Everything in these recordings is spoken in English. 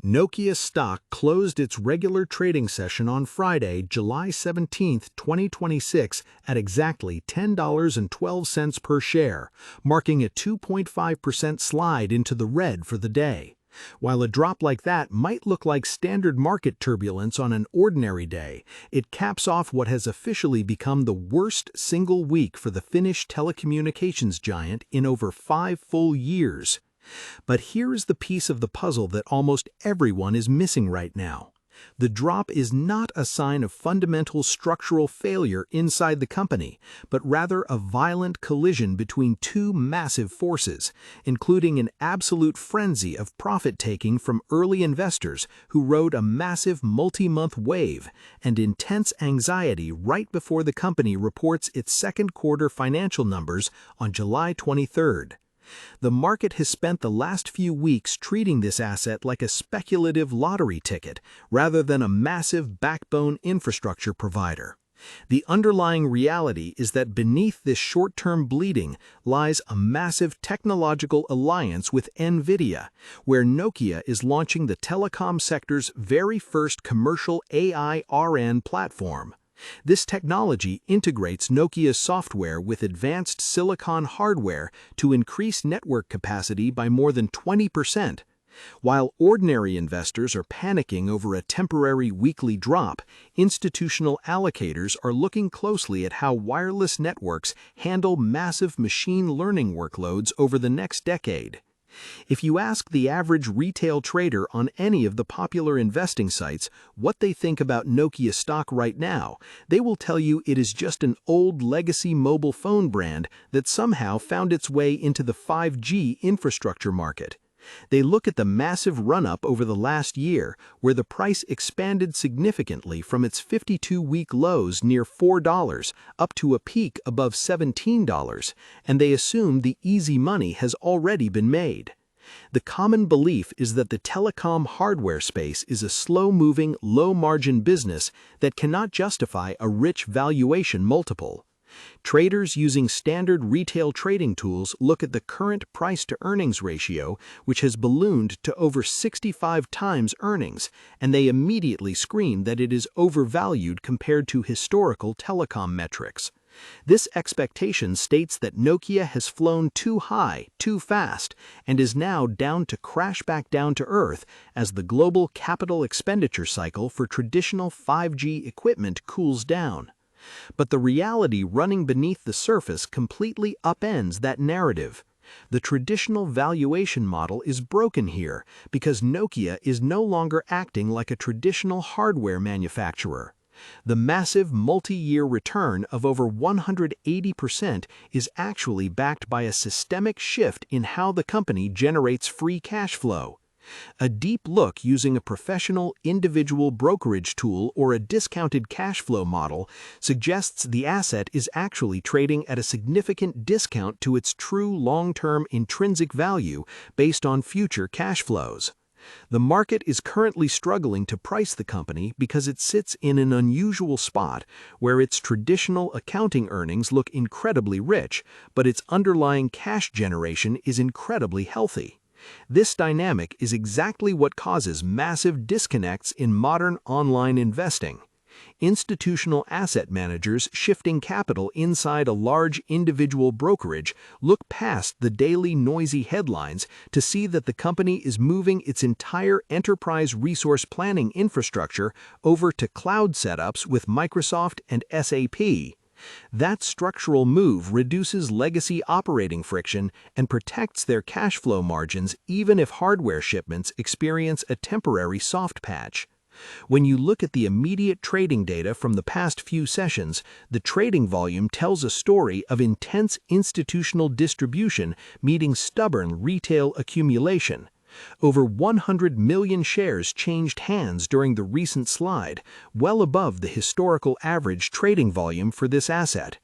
Nokia stock closed its regular trading session on Friday, July 17, 2026 at exactly $10.12 per share, marking a 2.5% slide into the red for the day. While a drop like that might look like standard market turbulence on an ordinary day, it caps off what has officially become the worst single week for the Finnish telecommunications giant in over 5 full years. But here is the piece of the puzzle that almost everyone is missing right now. The drop is not a sign of fundamental structural failure inside the company, but rather a violent collision between two massive forces, including an absolute frenzy of profit-taking from early investors who rode a massive multi-month wave, and intense anxiety right before the company reports its second quarter financial numbers on July 23rd. The market has spent the last few weeks treating this asset like a speculative lottery ticket rather than a massive backbone infrastructure provider. The underlying reality is that beneath this short-term bleeding lies a massive technological alliance with NVIDIA, where Nokia is launching the telecom sector's very first commercial AI-RN platform. This technology integrates Nokia's software with advanced silicon hardware to increase network capacity by more than 20%. While ordinary investors are panicking over a temporary weekly drop, institutional allocators are looking closely at how wireless networks handle massive machine learning workloads over the next decade. If you ask the average retail trader on any of the popular investing sites what they think about Nokia stock right now, they will tell you it is just an old legacy mobile phone brand that somehow found its way into the 5G infrastructure market. They look at the massive run-up over the last year, where the price expanded significantly from its 52-week lows near $4 up to a peak above $17, and they assume the easy money has already been made. The common belief is that the telecom hardware space is a slow-moving, low-margin business that cannot justify a rich valuation multiple. Traders using standard retail trading tools look at the current price-to-earnings ratio, which has ballooned to over 65 times earnings, and they immediately scream that it is overvalued compared to historical telecom metrics. This expectation states that Nokia has flown too high, too fast, and is now down to crash back down to earth as the global capital expenditure cycle for traditional 5G equipment cools down. But the reality running beneath the surface completely upends that narrative. The traditional valuation model is broken here because Nokia is no longer acting like a traditional hardware manufacturer. The massive multi-year return of over 180% is actually backed by a systemic shift in how the company generates free cash flow. A deep look using a professional individual brokerage tool or a discounted cash flow model suggests the asset is actually trading at a significant discount to its true long-term intrinsic value based on future cash flows. The market is currently struggling to price the company because it sits in an unusual spot where its traditional accounting earnings look incredibly rich, but its underlying cash generation is incredibly healthy. This dynamic is exactly what causes massive disconnects in modern online investing. Institutional asset managers shifting capital inside a large individual brokerage look past the daily noisy headlines to see that the company is moving its entire enterprise resource planning infrastructure over to cloud setups with Microsoft and SAP. That structural move reduces legacy operating friction and protects their cash flow margins even if hardware shipments experience a temporary soft patch. When you look at the immediate trading data from the past few sessions, the trading volume tells a story of intense institutional distribution meeting stubborn retail accumulation. Over 100 million shares changed hands during the recent slide, well above the historical average trading volume for this asset.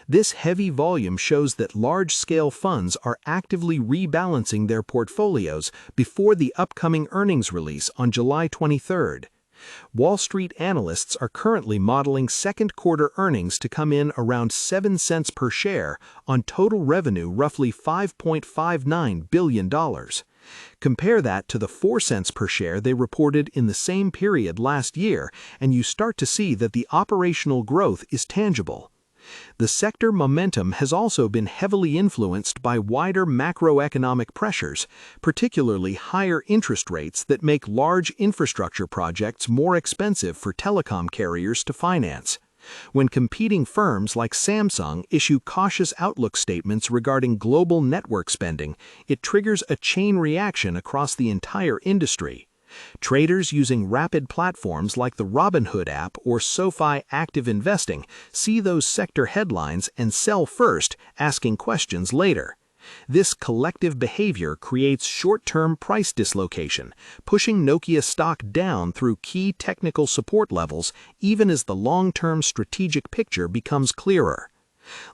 This heavy volume shows that large-scale funds are actively rebalancing their portfolios before the upcoming earnings release on July 23rd. Wall Street analysts are currently modeling second quarter earnings to come in around 7 cents per share on total revenue roughly $5.59 billion. Compare that to the 4 cents per share they reported in the same period last year, and you start to see that the operational growth is tangible. The sector momentum has also been heavily influenced by wider macroeconomic pressures, particularly higher interest rates that make large infrastructure projects more expensive for telecom carriers to finance. When competing firms like Samsung issue cautious outlook statements regarding global network spending, it triggers a chain reaction across the entire industry. Traders using rapid platforms like the Robinhood app or SoFi Active Investing see those sector headlines and sell first, asking questions later. This collective behavior creates short-term price dislocation, pushing Nokia stock down through key technical support levels even as the long-term strategic picture becomes clearer.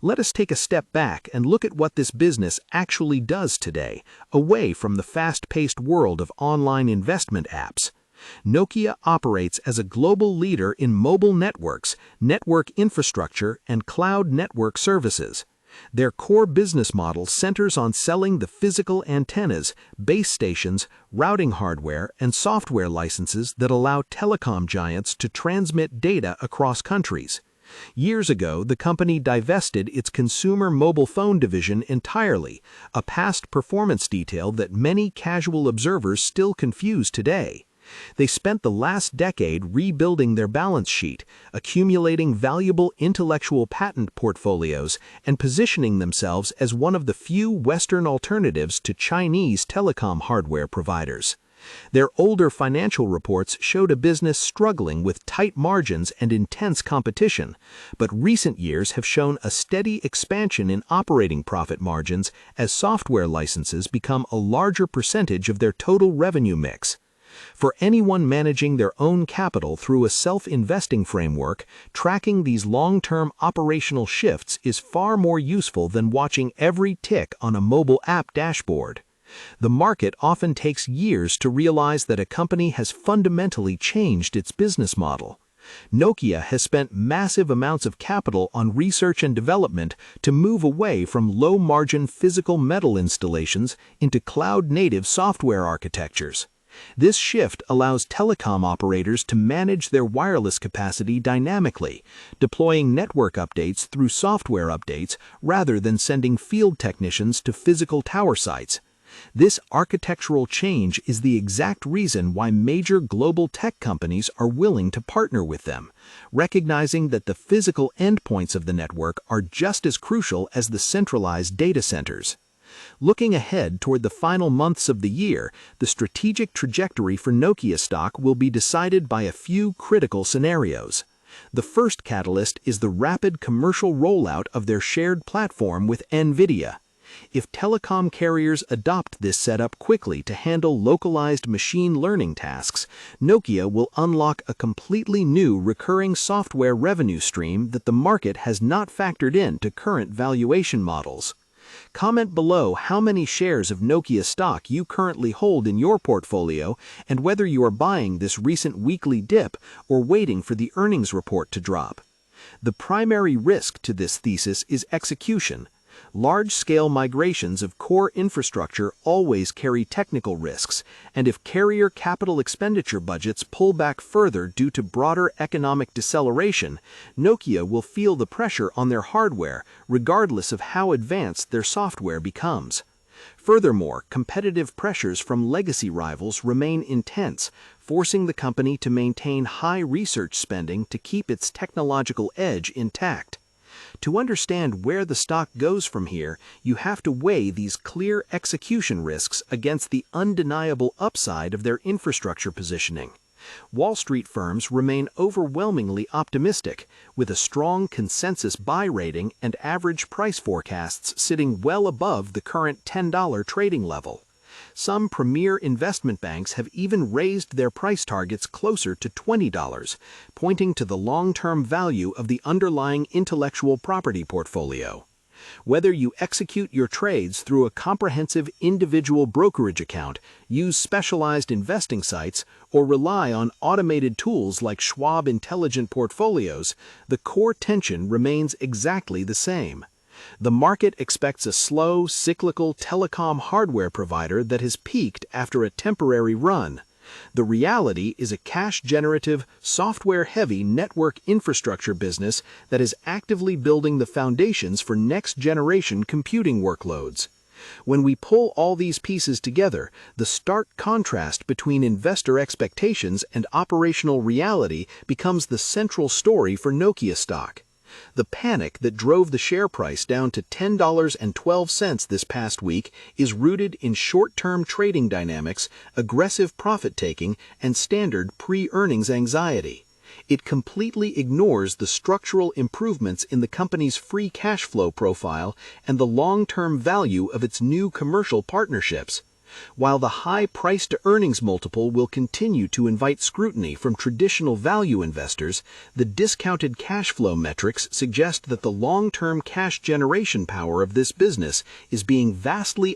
Let us take a step back and look at what this business actually does today, away from the fast-paced world of online investment apps. Nokia operates as a global leader in mobile networks, network infrastructure, and cloud network services. Their core business model centers on selling the physical antennas, base stations, routing hardware, and software licenses that allow telecom giants to transmit data across countries. Years ago, the company divested its consumer mobile phone division entirely, a past performance detail that many casual observers still confuse today. They spent the last decade rebuilding their balance sheet, accumulating valuable intellectual patent portfolios, and positioning themselves as one of the few Western alternatives to Chinese telecom hardware providers. Their older financial reports showed a business struggling with tight margins and intense competition, but recent years have shown a steady expansion in operating profit margins as software licenses become a larger percentage of their total revenue mix. For anyone managing their own capital through a self-investing framework, tracking these long-term operational shifts is far more useful than watching every tick on a mobile app dashboard. The market often takes years to realize that a company has fundamentally changed its business model. Nokia has spent massive amounts of capital on research and development to move away from low-margin physical metal installations into cloud-native software architectures. This shift allows telecom operators to manage their wireless capacity dynamically, deploying network updates through software updates rather than sending field technicians to physical tower sites. This architectural change is the exact reason why major global tech companies are willing to partner with them, recognizing that the physical endpoints of the network are just as crucial as the centralized data centers. Looking ahead toward the final months of the year, the strategic trajectory for Nokia stock will be decided by a few critical scenarios. The first catalyst is the rapid commercial rollout of their shared platform with NVIDIA. If telecom carriers adopt this setup quickly to handle localized machine learning tasks, Nokia will unlock a completely new recurring software revenue stream that the market has not factored into current valuation models. Comment below how many shares of Nokia stock you currently hold in your portfolio and whether you are buying this recent weekly dip or waiting for the earnings report to drop. The primary risk to this thesis is execution. Large-scale migrations of core infrastructure always carry technical risks, and if carrier capital expenditure budgets pull back further due to broader economic deceleration, Nokia will feel the pressure on their hardware regardless of how advanced their software becomes. Furthermore, competitive pressures from legacy rivals remain intense, forcing the company to maintain high research spending to keep its technological edge intact. To understand where the stock goes from here, you have to weigh these clear execution risks against the undeniable upside of their infrastructure positioning. Wall Street firms remain overwhelmingly optimistic, with a strong consensus buy rating and average price forecasts sitting well above the current $10 trading level. Some premier investment banks have even raised their price targets closer to $20, pointing to the long-term value of the underlying intellectual property portfolio. Whether you execute your trades through a comprehensive individual brokerage account, use specialized investing sites, or rely on automated tools like Schwab Intelligent Portfolios, the core tension remains exactly the same. The market expects a slow, cyclical telecom hardware provider that has peaked after a temporary run. The reality is a cash-generative, software-heavy network infrastructure business that is actively building the foundations for next-generation computing workloads. When we pull all these pieces together, the stark contrast between investor expectations and operational reality becomes the central story for Nokia stock. The panic that drove the share price down to $10.12 this past week is rooted in short-term trading dynamics, aggressive profit-taking, and standard pre-earnings anxiety. It completely ignores the structural improvements in the company's free cash flow profile and the long-term value of its new commercial partnerships. While the high price-to-earnings multiple will continue to invite scrutiny from traditional value investors, the discounted cash flow metrics suggest that the long-term cash generation power of this business is being vastly